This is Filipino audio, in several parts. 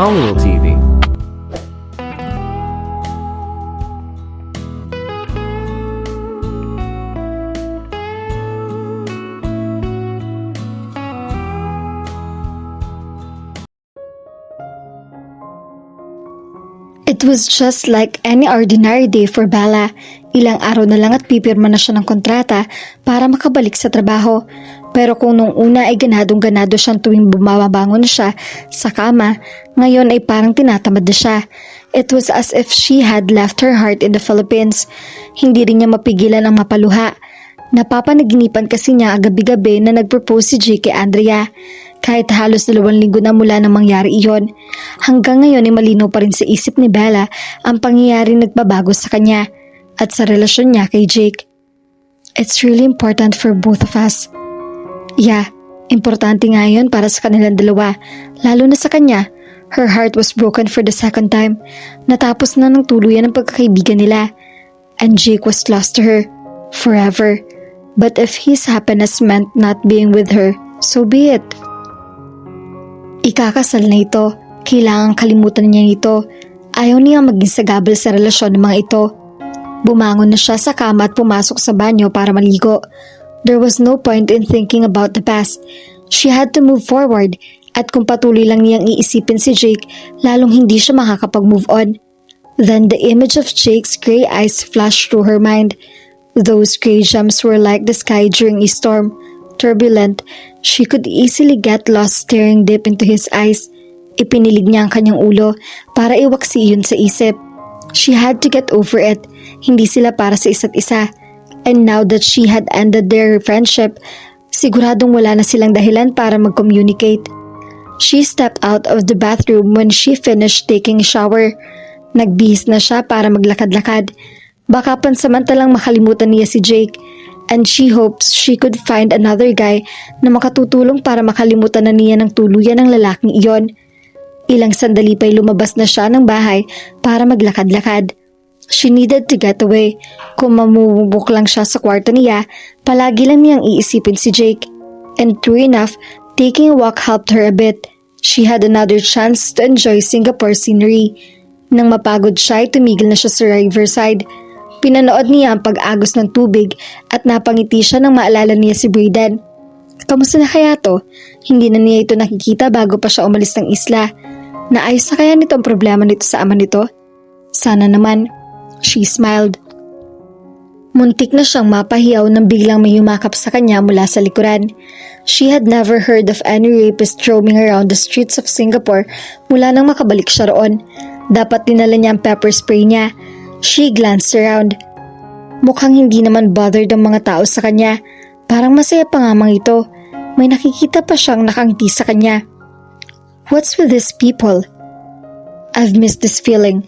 Colonial TV. It was just like any ordinary day for Bella. Ilang araw na lang at pipirma na siya ng kontrata para makabalik sa trabaho. Pero kung nung una ay ganadong-ganado siyang tuwing bumabangon siya sa kama, ngayon ay parang tinatamad na siya. It was as if she had left her heart in the Philippines. Hindi rin niya mapigilan ang mapaluha. Napapanaginipan kasi niya gabi-gabi na nag-propose si Jake kay Andrea. Kahit halos 2 linggo na mula nang mangyari iyon, hanggang ngayon ay malinaw pa rin sa isip ni Bella ang pangyayaring nagbabago sa kanya at sa relasyon niya kay Jake. It's really important for both of us. Yeah, importante nga yun para sa kanilang dalawa, lalo na sa kanya. Her heart was broken for the second time. Natapos na ng tuluyan ang pagkakaibigan nila. And Jake was lost to her, forever. But if his happiness meant not being with her, so be it. Ikakasal na ito. Kailangang kalimutan niya nito. Ayaw niya maging sagabal sa relasyon ng mga ito. Bumangon na siya sa kama at pumasok sa banyo para maligo. There was no point in thinking about the past. She had to move forward at kung patuloy lang niyang iisipin si Jake, lalong hindi siya makakapag-move on. Then the image of Jake's gray eyes flashed through her mind. Those gray gems were like the sky during a storm. Turbulent, she could easily get lost staring deep into his eyes. Ipinilig niya ang kanyang ulo para iwaksi iyon sa isip. She had to get over it. Hindi sila para sa isa't isa. And now that she had ended their friendship, siguradong wala na silang dahilan para mag-communicate. She stepped out of the bathroom when she finished taking a shower. Nagbihis na siya para maglakad-lakad. Baka pansamantalang makalimutan niya si Jake. And she hopes she could find another guy na makatutulong para makalimutan na niya ng tuluyan ng lalaking iyon. Ilang sandali pa'y lumabas na siya ng bahay para maglakad-lakad. She needed to get away. Kung mamumubok lang siya sa kwarto niya, palagi lang niyang iisipin si Jake. And true enough, taking a walk helped her a bit. She had another chance to enjoy Singapore scenery. Nang mapagod siya, tumigil na siya sa riverside. Pinanood niya ang pag-agos ng tubig at napangiti siya nang maalala niya si Braden. Kamusta na kaya to? Hindi na niya ito nakikita bago pa siya umalis ng isla. Naayos na kaya nito ang problema nito sa ama nito? Sana naman. She smiled. Muntik na siyang mapahiyaw nang biglang may humakap sa kanya mula sa likuran. She had never heard of any rapist roaming around the streets of Singapore mula nang makabalik siya roon. Dapat dinala niya ang pepper spray niya. She glanced around. Mukhang hindi naman bothered ang mga tao sa kanya. Parang masaya pa nga mga ito. May nakikita pa siyang nakangiti sa kanya. What's with these people? I've missed this feeling.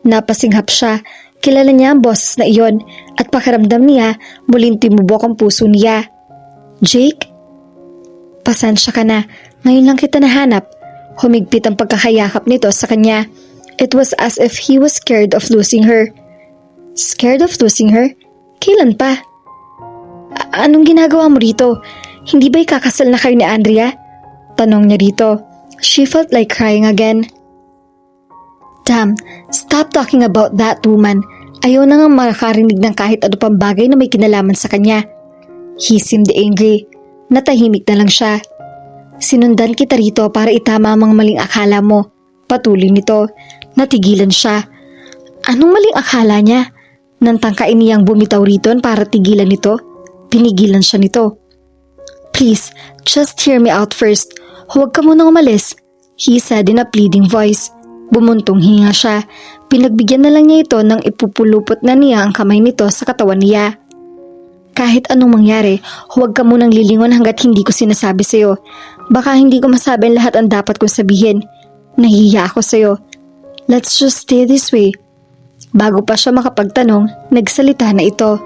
Napasinghap siya. Kilala niya ang boses na iyon at pakiramdam niya muling timubok ang puso niya. Jake? Pasensya ka na. Ngayon lang kita nahanap. Humigpit ang pagkakayakap nito sa kanya. It was as if he was scared of losing her. Scared of losing her? Kailan pa? Anong ginagawa mo rito? Hindi ba ikakasal na kayo ni Andrea? Tanong niya rito. She felt like crying again. Damn, stop talking about that woman. Ayaw na nga makakarinig ng kahit ano pang bagay na may kinalaman sa kanya. He seemed angry. Natahimik na lang siya. Sinundan kita rito para itama ang mga maling akala mo. Patuloy nito. Natigilan siya. Anong maling akala niya? Nantangkain niyang bumitaw rito para tigilan nito. Pinigilan siya nito. Please, just hear me out first. Huwag ka munang umalis, he said in a pleading voice. Bumuntong hinga siya. Pinagbigyan na lang niya ito nang ipupulupot na niya ang kamay nito sa katawan niya. Kahit anong mangyari, huwag ka munang lilingon hanggat hindi ko sinasabi sa'yo. Baka hindi ko masabi lahat ang dapat kong sabihin. Nahihiya ako sa'yo. Let's just stay this way. Bago pa siya makapagtanong, nagsalita na ito.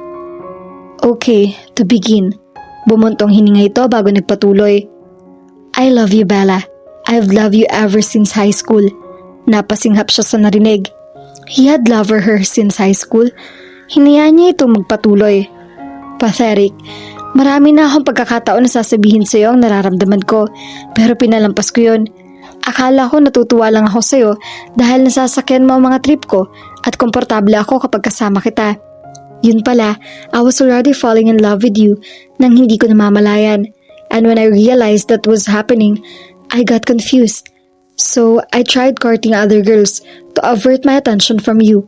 Okay, to begin. Bumuntong hininga ito bago nagpatuloy. I love you, Bella. I've loved you ever since high school. Napasinghap siya sa narinig. He had loved her since high school. Hinayaan niya ito magpatuloy. Pathetic. Marami na akong pagkakataon na sasabihin sa iyo ang nararamdaman ko, pero pinalampas ko yun. Akala ko natutuwa lang ako sa'yo dahil nasasakyan mo ang mga trip ko at komportable ako kapag kasama kita. Yun pala, I was already falling in love with you nang hindi ko namamalayan. And when I realized that was happening, I got confused. So, I tried courting other girls to avert my attention from you.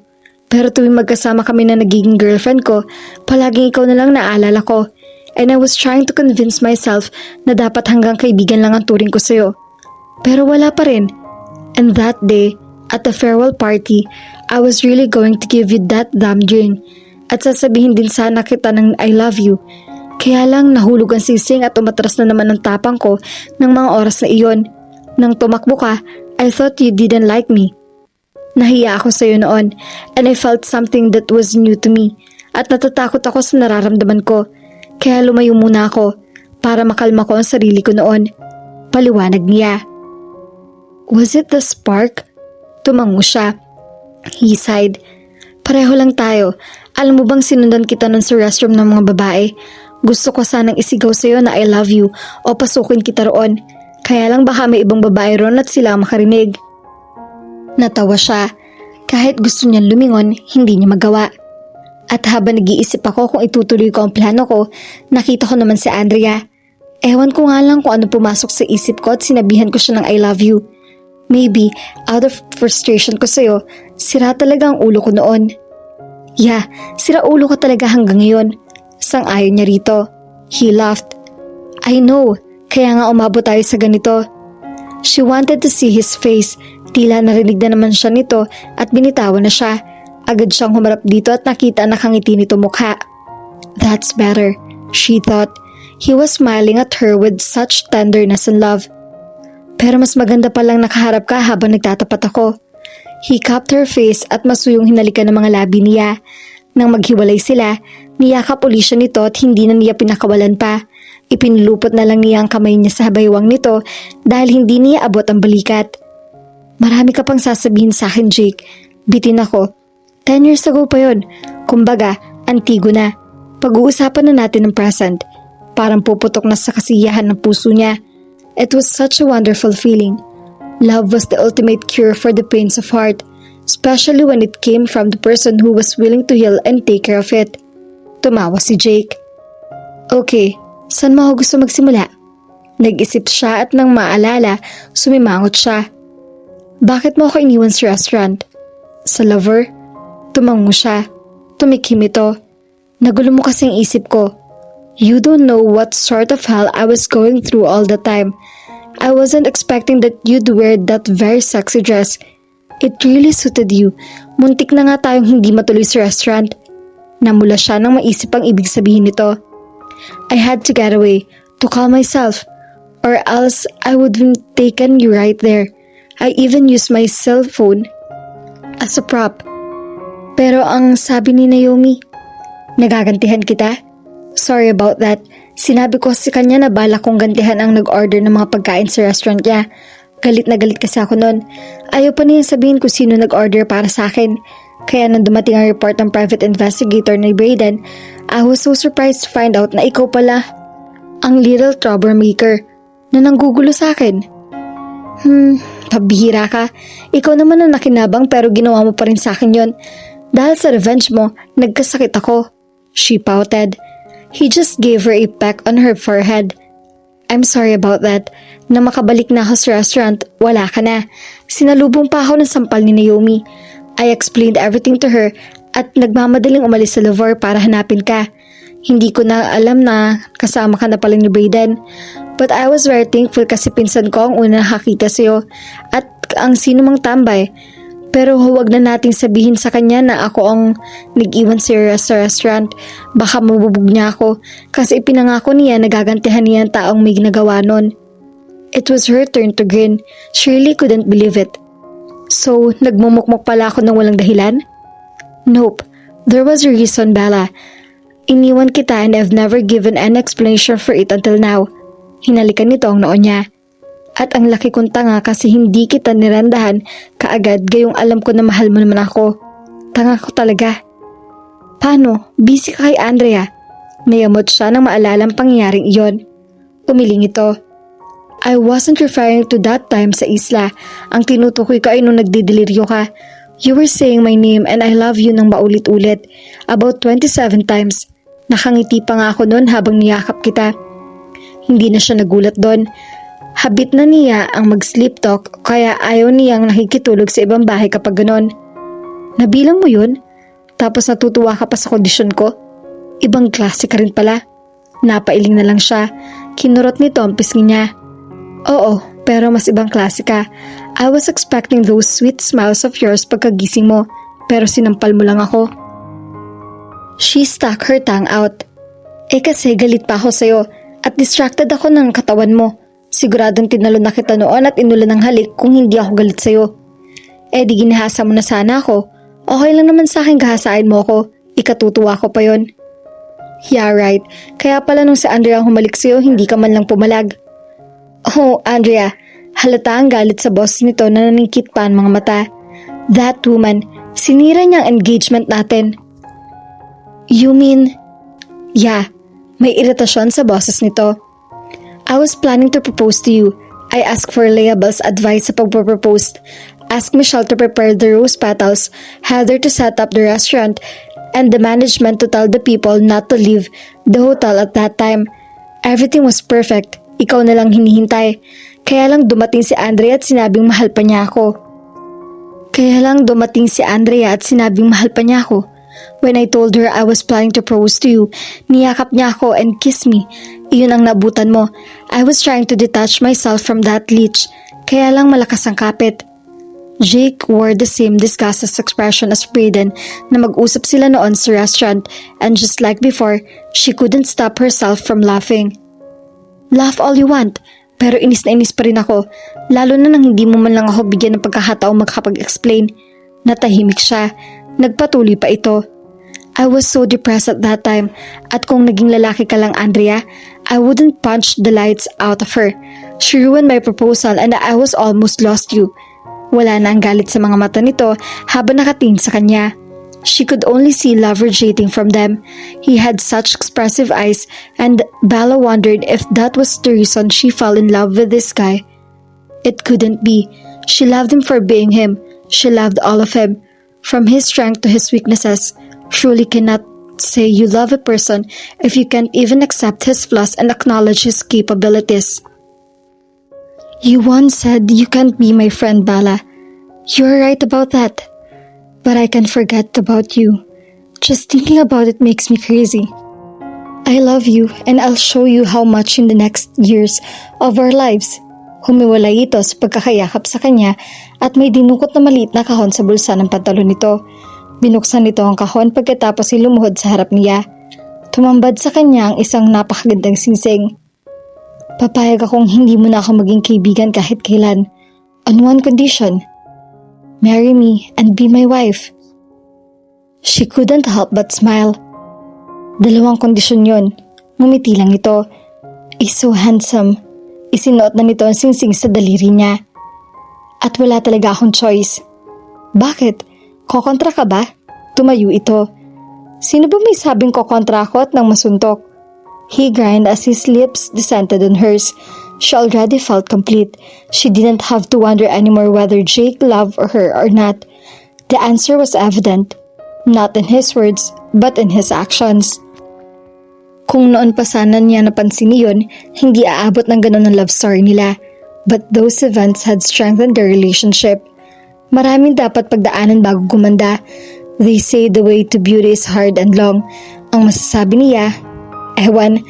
Pero tuwing magkasama kami na nagiging girlfriend ko, palaging ikaw na lang naalala ko. And I was trying to convince myself na dapat hanggang kaibigan lang ang turing ko sa'yo. Pero wala pa rin. And that day, at the farewell party, I was really going to give you that damn drink. At sasabihin din sana kita ng I love you. Kaya lang nahulog ang sising at umatras na naman ang tapang ko ng mga oras na iyon. Nang tumakbo ka, I thought you didn't like me. Nahiya ako sa'yo noon and I felt something that was new to me. At natatakot ako sa nararamdaman ko. Kaya lumayo muna ako para makalma ko ang sarili ko noon. Paliwanag niya. Was it the spark? Tumango siya. He sighed. Pareho lang tayo. Alam mo bang sinundan kita nun sa restroom ng mga babae? Gusto ko sanang isigaw sa'yo na I love you o pasukin kita roon. Kaya lang baka may ibang babae roon at sila makarinig. Natawa siya. Kahit gusto niyang lumingon, hindi niya magawa. At habang nag-iisip ako kung itutuloy ko ang plano ko, nakita ko naman si Andrea. Ewan ko nga lang kung ano pumasok sa isip ko at sinabihan ko siya ng I love you. Maybe, out of frustration ko sa'yo, sira talaga ang ulo ko noon. Yeah, sira ulo ko talaga hanggang ngayon. Sang-ayon niya rito. He laughed. I know, kaya nga umabot tayo sa ganito. She wanted to see his face. Tila narinig na naman siya nito at binitawan na siya. Agad siyang humarap dito at nakita na nakangiti nito mukha. That's better, she thought. He was smiling at her with such tenderness and love. Pero mas maganda palang nakaharap ka habang nagtatapat ako. He cupped her face at masuyong hinalikan ng mga labi niya. Nang maghiwalay sila, niyakap uli siya nito at hindi na niya pinakawalan pa. Ipinulupot na lang niya ang kamay niya sa baywang nito dahil hindi niya abot ang balikat. Marami ka pang sasabihin sa akin, Jake. Bitin ako. 10 years ago pa yon. Kumbaga, antigo na. Pag-uusapan na natin ng present. Parang puputok na sa kasiyahan ng puso niya. It was such a wonderful feeling. Love was the ultimate cure for the pains of heart, especially when it came from the person who was willing to heal and take care of it. Tumawa si Jake. Okay, saan mo ako gusto magsimula? Nag-isip siya at nang maalala, sumimangot siya. Bakit mo ako iniwan sa restaurant? Sa lover? Tumango siya. Tumikim ito. Nagulo mo kasi ang isip ko. You don't know what sort of hell I was going through all the time. I wasn't expecting that you'd wear that very sexy dress. It really suited you. Muntik na nga tayong hindi matuloy sa restaurant. Namula siya nang maisip ang ibig sabihin nito. I had to get away, to calm myself, or else I would have taken you right there. I even used my cell phone as a prop. Pero ang sabi ni Naomi, nagagantihan kita? Sorry about that. Sinabi ko sa kanya na balak kong gantihan ang nag-order ng mga pagkain sa restaurant niya. Galit na galit kasi ako noon. Ayaw pa niya sabihin kung sino nag-order para sa akin. Kaya nang dumating ang report ng private investigator ni Brayden, I was so surprised to find out na ikaw pala ang little troublemaker na nanggugulo sa akin. Pabihira ka. Ikaw naman ang nakinabang pero ginawa mo pa rin sa akin yon. Dahil sa revenge mo, nagkasakit ako. She pouted. He just gave her a peck on her forehead. I'm sorry about that. Na makabalik na ako sa restaurant, wala ka na. Sinalubong pa ako ng sampal ni Naomi. I explained everything to her at nagmamadaling umalis sa Louvre para hanapin ka. Hindi ko na alam na kasama ka na pala ni Brayden. But I was very thankful kasi pinsan ko ang una nakakita sa'yo at ang sino mang tambay. Pero huwag na nating sabihin sa kanya na ako ang nag-iwan sa restaurant. Baka mabubog niya ako kasi ipinangako niya na gagantihan niya ang taong may ginagawa nun. It was her turn to grin. She really couldn't believe it. So, nagmumukmok pala ako ng walang dahilan? Nope. There was a reason, Bella. Iniwan kita and I've never given an explanation for it until now. Hinalikan nito ang noo niya. At ang laki kong tanga kasi hindi kita nirandahan kaagad gayong alam ko na mahal mo naman ako. Tanga ko talaga. Paano? Busy ka kay Andrea. Nayamot siya nang maalala ang pangyayaring iyon. Umiling ito. I wasn't referring to that time sa isla. Ang tinutukoy ko ay nung nagdideliryo ka. You were saying my name and I love you nang maulit-ulit. About 27 times. Nakangiti pa nga ako noon habang niyakap kita. Hindi na siya nagulat doon. Habit na niya ang mag-sleep talk kaya ayaw niyang nakikitulog sa ibang bahay kapag ganon. Nabilang mo yun? Tapos natutuwa ka pa sa kondisyon ko? Ibang klase ka rin pala. Napailing na lang siya. Kinurot nito ang pisngi niya. Oo, pero mas ibang klase ka. I was expecting those sweet smiles of yours pagkagising mo, pero sinampal mo lang ako. She stuck her tongue out. Kasi galit pa ako sa'yo at distracted ako ng katawan mo. Siguradong tinalo na kita noon at inulan ng halik kung hindi ako galit sa'yo. Di ginahasa mo na sana ako. Okay lang naman sa akin gahasain mo ako. Ikatutuwa ko pa yon. Yeah, right. Kaya pala nung si Andrea ang humalik sa'yo, hindi ka man lang pumalag. Oh, Andrea, halata ang galit sa boss nito na naningkit pa ang mga mata. That woman, sinira niya ang engagement natin. You mean? Yeah, may iritasyon sa boses nito. I was planning to propose to you. I asked for Leabel's advice sa pagpropose. Asked Michelle to prepare the rose petals, Heather to set up the restaurant, and the management to tell the people not to leave the hotel at that time. Everything was perfect. Ikaw na lang hinihintay. Kaya lang dumating si Andrea at sinabing mahal pa niya ako. When I told her I was planning to propose to you, niyakap niya ako and kissed me. Iyon ang nabutan mo. I was trying to detach myself from that leech. Kaya lang malakas ang kapit. Jake wore the same disgusted expression as Brayden na mag-usap sila noon sa restaurant, and just like before, she couldn't stop herself from laughing. Laugh all you want, pero inis na inis pa rin ako, lalo na nang hindi mo man lang ako bigyan ng pagkakataong makapag-explain. Natahimik siya. Nagpatuloy pa ito. I was so depressed at that time, at kung naging lalaki ka lang, Andrea, I wouldn't punch the lights out of her. She ruined my proposal and I was almost lost you. Wala na ang galit sa mga mata nito habang nakatingin sa kanya. She could only see love radiating from them. He had such expressive eyes, and Bella wondered if that was the reason she fell in love with this guy. It couldn't be. She loved him for being him. She loved all of him, from his strength to his weaknesses. Surely cannot say you love a person if you can't even accept his flaws and acknowledge his capabilities. You once said you can't be my friend, Bella. You're right about that. But I can't forget about you. Just thinking about it makes me crazy. I love you and I'll show you how much in the next years of our lives. Humiwalay ito sa pagkakayakap sa kanya at may dinukot na maliit na kahon sa bulsa ng pantalon nito. Binuksan nito ang kahon pagkatapos ay lumuhod sa harap niya. Tumambad sa kanya ang isang napakagandang singsing. Papayag akong hindi mo na ako maging kaibigan kahit kailan. On one condition. Marry me and be my wife. She couldn't help but smile. 2 kondisyon yon. Ngumiti lang ito. He's so handsome. Isinuot na nito ang singsing sa daliri niya. At wala talaga akong choice. Bakit? Kokontra ka ba? Tumayo ito. Sino ba may sabing kokontra ako at nang masuntok? He grinned as his lips descended on hers. She already felt complete. She didn't have to wonder anymore whether Jake loved her or not. The answer was evident. Not in his words, but in his actions. Kung noon pa sana niya napansin niyon, hindi aabot ng ganun ang love story nila. But those events had strengthened their relationship. Maraming dapat pagdaanan bago gumanda. They say the way to beauty is hard and long. Ang masasabi niya, ewan,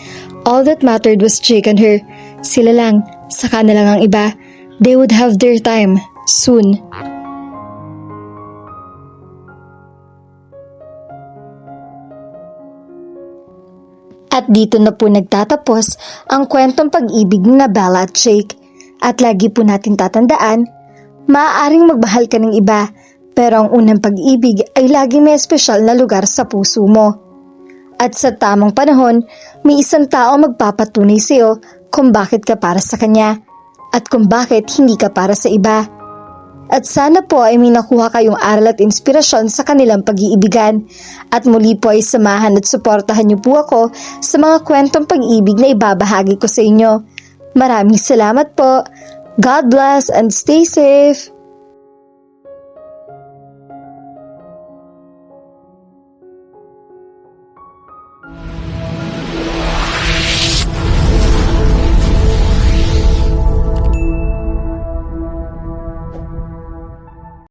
all that mattered was Jake and her. Sila lang, saka na lang ang iba. They would have their time, soon. At dito na po nagtatapos ang kwentong pag-ibig ni Bella at Jake. At lagi po natin tatandaan, maaaring magmahal ka ng iba, pero ang unang pag-ibig ay lagi may espesyal na lugar sa puso mo. At sa tamang panahon, may isang tao magpapatunay sa iyo kung bakit ka para sa kanya at kung bakit hindi ka para sa iba. At sana po ay may nakuha kayong aral at inspirasyon sa kanilang pag-iibigan. At muli po ay samahan at suportahan niyo po ako sa mga kwentong pag-ibig na ibabahagi ko sa inyo. Maraming salamat po. God bless and stay safe.